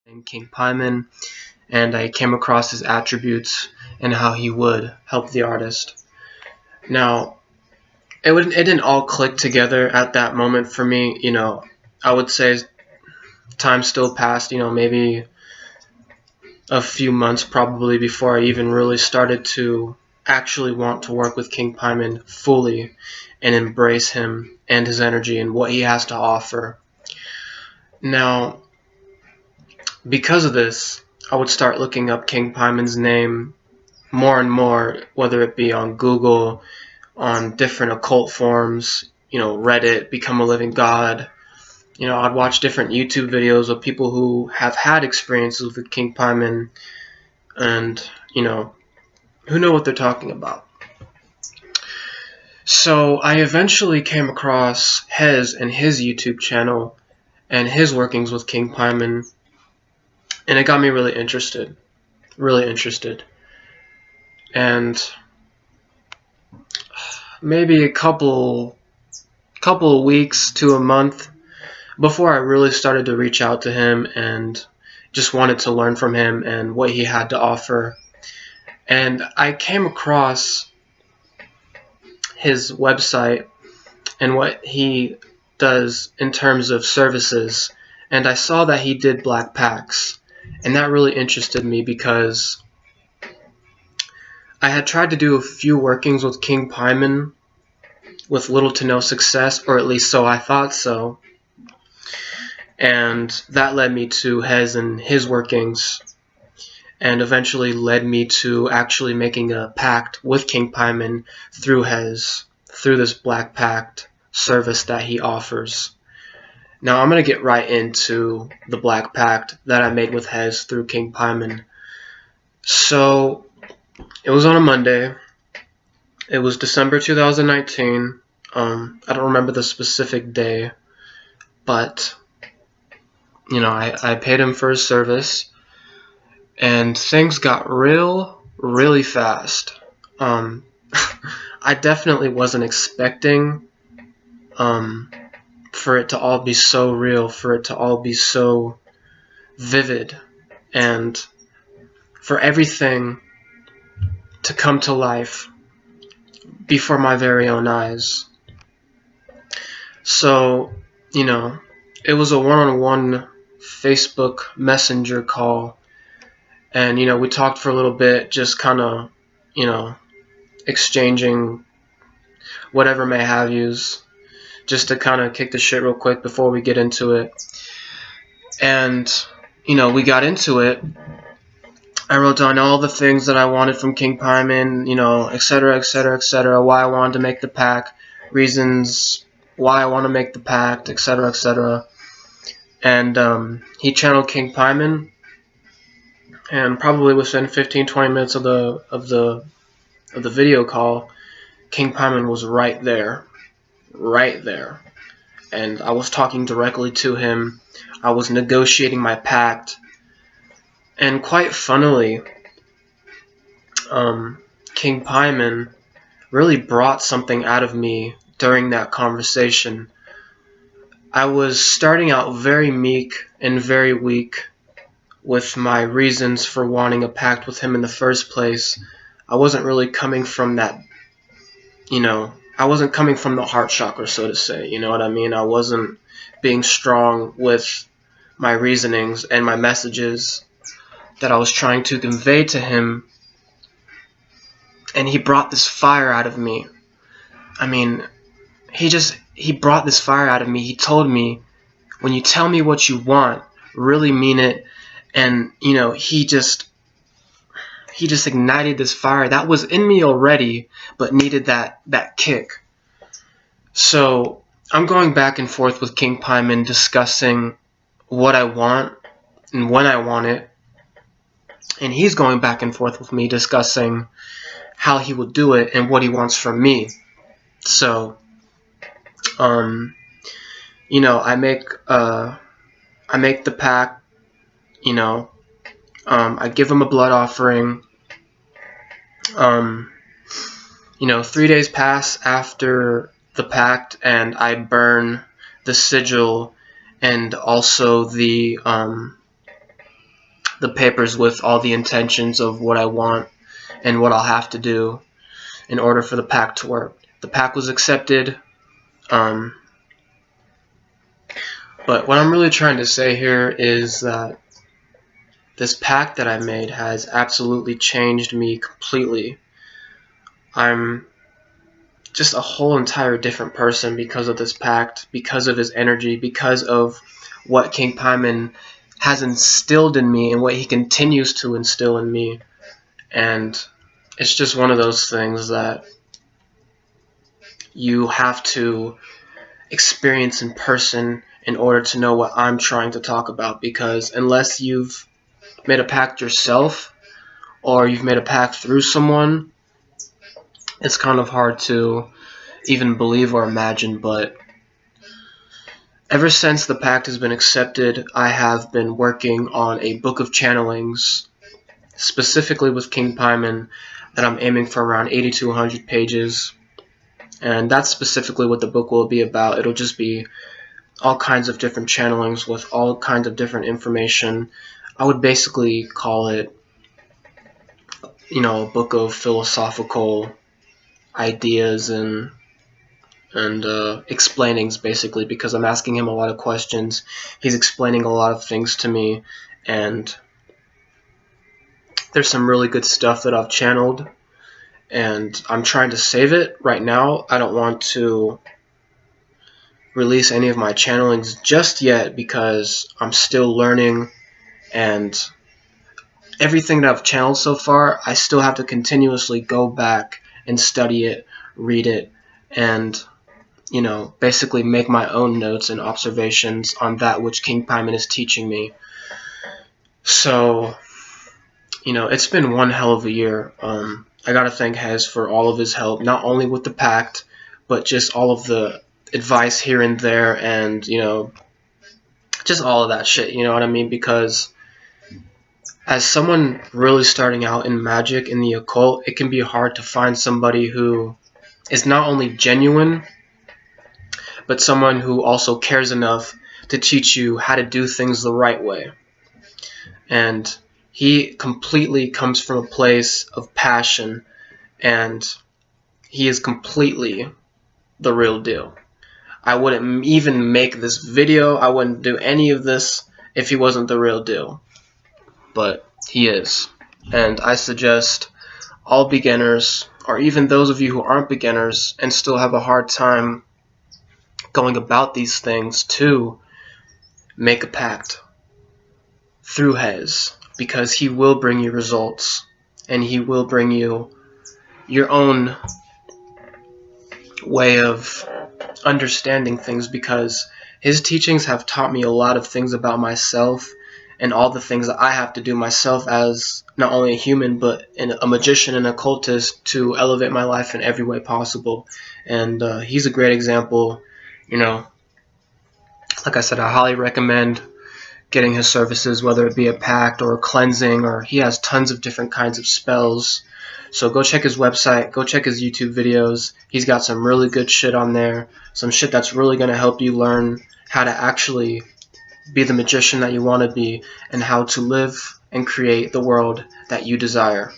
named King Pyman, and I came across his attributes and how he would help the artist. Now, it didn't all click together at that moment for me. I would say time still passed, maybe a few months probably before I even really started to actually want to work with King Pyman fully and embrace him and his energy and what he has to offer. Now, because of this, I would start looking up King Pyman's name more and more, whether it be on Google, on different occult forums, Reddit, Become a Living God. I'd watch different YouTube videos of people who have had experiences with King Pyman and, who know what they're talking about. So I eventually came across Hez and his YouTube channel and his workings with King Pyman, and it got me really interested. And maybe a couple of weeks to a month before I really started to reach out to him and just wanted to learn from him and what he had to offer. And I came across his website and what he does in terms of services, and I saw that he did black pacts, and that really interested me because I had tried to do a few workings with King Pyman with little to no success, or at least so I thought so. And that led me to Hez and his workings, and eventually led me to actually making a pact with King Pyman through Hez, through this Black Pact service that he offers. Now I'm going to get right into the Black Pact that I made with Hez through King Pyman. So it was on a Monday. It was December 2019. I don't remember the specific day, but I paid him for his service, and things got really fast. I definitely wasn't expecting for it to all be so real, for it to all be so vivid, and for everything to come to life before my very own eyes. So, it was a one-on-one Facebook Messenger call, and we talked for a little bit, just kind of exchanging whatever may have yous, just to kind of kick the shit real quick before we get into it. And we got into it. I wrote down all the things that I wanted from King Pyman, etc., etc., etc., why I wanted to make the pact, reasons why I want to make the pact, etc., etc. And he channeled King Pyman, and probably within 15-20 minutes of the video call, King Pyman was right there, and I was talking directly to him. I was negotiating my pact, and quite funnily, King Pyman really brought something out of me during that conversation. I was starting out very meek and very weak with my reasons for wanting a pact with him in the first place. I wasn't really coming from that, I wasn't coming from the heart chakra, so to say, you know what I mean? I wasn't being strong with my reasonings and my messages that I was trying to convey to him, and he brought this fire out of me. I mean, he brought this fire out of me. He told me, when you tell me what you want, really mean it. And he just ignited this fire that was in me already, but needed that kick. So I'm going back and forth with King Pyman, discussing what I want and when I want it, and he's going back and forth with me, discussing how he will do it and what he wants from me. So I make the pact. I give him a blood offering. 3 days pass after the pact, and I burn the sigil and also the papers with all the intentions of what I want and what I'll have to do in order for the pact to work. The pact was accepted, but what I'm really trying to say here is that this pact that I made has absolutely changed me completely. I'm just a whole entire different person because of this pact, because of his energy, because of what King Paimon has instilled in me and what he continues to instill in me. And it's just one of those things that you have to experience in person in order to know what I'm trying to talk about, because unless you've made a pact yourself or you've made a pact through someone, it's kind of hard to even believe or imagine. But ever since the pact has been accepted, I have been working on a book of channelings, specifically with King Paimon, that I'm aiming for around 80 to 100 pages. And that's specifically what the book will be about. It'll just be all kinds of different channelings with all kinds of different information. I would basically call it, a book of philosophical ideas and explainings, basically, because I'm asking him a lot of questions. He's explaining a lot of things to me, and there's some really good stuff that I've channeled, and I'm trying to save it right now. I don't want to release any of my channelings just yet because I'm still learning, and everything that I've channeled so far, I still have to continuously go back and study it, read it, and basically make my own notes and observations on that which King Paimon is teaching me. So, it's been one hell of a year. I gotta thank Hez for all of his help, not only with the pact, but just all of the advice here and there, and, just all of that shit, you know what I mean? Because as someone really starting out in magic, in the occult, it can be hard to find somebody who is not only genuine, but someone who also cares enough to teach you how to do things the right way. And he completely comes from a place of passion, and he is completely the real deal. I wouldn't even make this video, I wouldn't do any of this if he wasn't the real deal. But he is. And I suggest all beginners, or even those of you who aren't beginners and still have a hard time going about these things, to make a pact through Hez, because he will bring you results, and he will bring you your own way of understanding things, because his teachings have taught me a lot of things about myself and all the things that I have to do myself as not only a human but a magician and occultist to elevate my life in every way possible. And he's a great example. Like I said, I highly recommend getting his services, whether it be a pact or a cleansing, or he has tons of different kinds of spells. So go check his website, go check his YouTube videos. He's got some really good shit on there, some shit that's really going to help you learn how to actually be the magician that you want to be, and how to live and create the world that you desire.